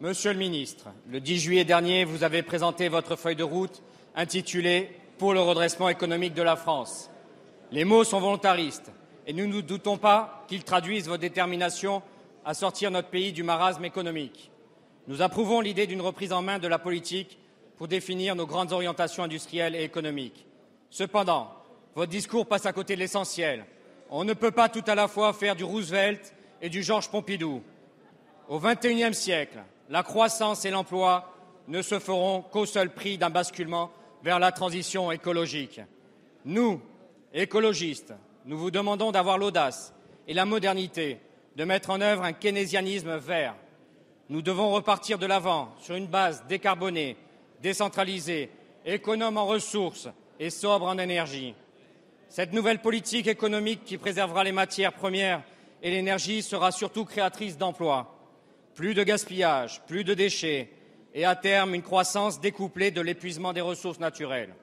Monsieur le ministre, le 10 juillet dernier, vous avez présenté votre feuille de route intitulée « Pour le redressement économique de la France ». Les mots sont volontaristes et nous ne doutons pas qu'ils traduisent votre détermination à sortir notre pays du marasme économique. Nous approuvons l'idée d'une reprise en main de la politique pour définir nos grandes orientations industrielles et économiques. Cependant, votre discours passe à côté de l'essentiel. On ne peut pas tout à la fois faire du Roosevelt et du Georges Pompidou. Au XXIe siècle, la croissance et l'emploi ne se feront qu'au seul prix d'un basculement vers la transition écologique. Nous, écologistes, nous vous demandons d'avoir l'audace et la modernité de mettre en œuvre un keynésianisme vert. Nous devons repartir de l'avant sur une base décarbonée, décentralisée, économe en ressources et sobre en énergie. Cette nouvelle politique économique qui préservera les matières premières et l'énergie sera surtout créatrice d'emplois. Plus de gaspillage, plus de déchets et à terme une croissance découplée de l'épuisement des ressources naturelles.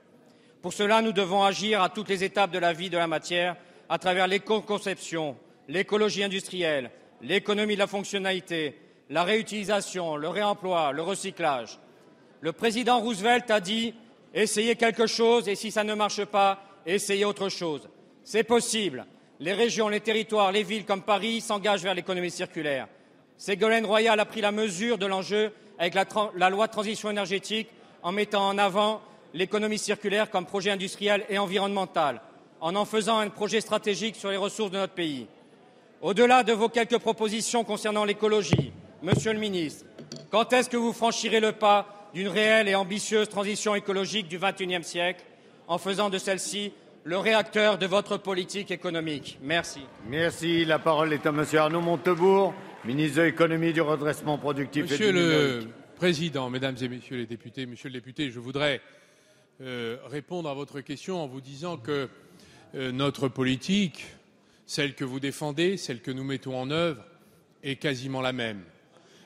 Pour cela, nous devons agir à toutes les étapes de la vie de la matière à travers l'éco-conception, l'écologie industrielle, l'économie de la fonctionnalité, la réutilisation, le réemploi, le recyclage. Le président Roosevelt a dit « Essayez quelque chose et si ça ne marche pas, essayez autre chose ». C'est possible. Les régions, les territoires, les villes comme Paris s'engagent vers l'économie circulaire. Ségolène Royal a pris la mesure de l'enjeu avec la loi de transition énergétique en mettant en avant l'économie circulaire comme projet industriel et environnemental, en faisant un projet stratégique sur les ressources de notre pays. Au-delà de vos quelques propositions concernant l'écologie, Monsieur le ministre, quand est-ce que vous franchirez le pas d'une réelle et ambitieuse transition écologique du XXIe siècle en faisant de celle-ci le réacteur de votre politique économique? Merci. Merci. La parole est à Monsieur Arnaud Montebourg, ministre de l'économie, du redressement productif et du numérique. Monsieur le Président, Mesdames et Messieurs les députés, Monsieur le député, je voudrais répondre à votre question en vous disant que notre politique, celle que vous défendez, celle que nous mettons en œuvre, est quasiment la même.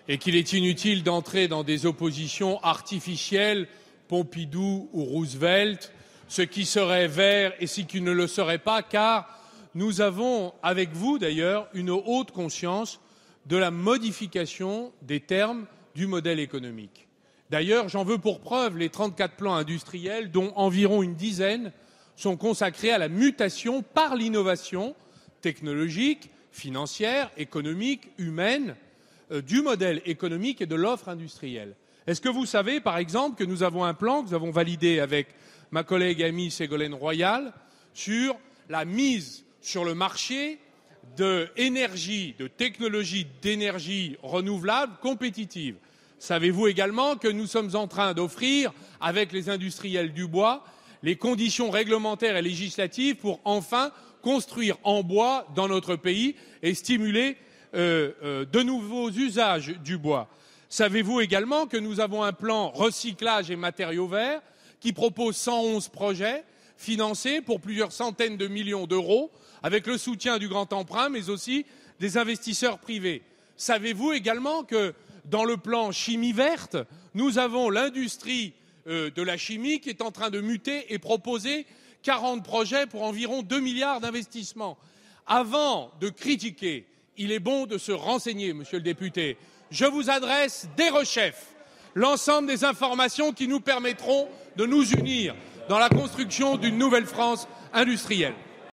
Et qu'il est inutile d'entrer dans des oppositions artificielles, Pompidou ou Roosevelt, ce qui serait vert et ce qui ne le serait pas, car nous avons, avec vous d'ailleurs, une haute conscience de la modification des termes du modèle économique. D'ailleurs, j'en veux pour preuve les 34 plans industriels, dont environ une dizaine sont consacrés à la mutation par l'innovation technologique, financière, économique, humaine, du modèle économique et de l'offre industrielle. Est-ce que vous savez, par exemple, que nous avons un plan que nous avons validé avec ma collègue amie Ségolène Royal sur la mise sur le marché d'énergie, de technologies d'énergie renouvelable compétitive. Savez-vous également que nous sommes en train d'offrir, avec les industriels du bois, les conditions réglementaires et législatives pour enfin construire en bois dans notre pays et stimuler de nouveaux usages du bois. Savez-vous également que nous avons un plan recyclage et matériaux verts qui propose 111 projets financés pour plusieurs centaines de millions d'euros avec le soutien du grand emprunt mais aussi des investisseurs privés. Savez-vous également que dans le plan chimie verte, nous avons l'industrie de la chimie qui est en train de muter et proposer 40 projets pour environ 2 milliards d'investissements. Avant de critiquer, il est bon de se renseigner, monsieur le député. Je vous adresse des rechefs, l'ensemble des informations qui nous permettront de nous unir dans la construction d'une nouvelle France industrielle.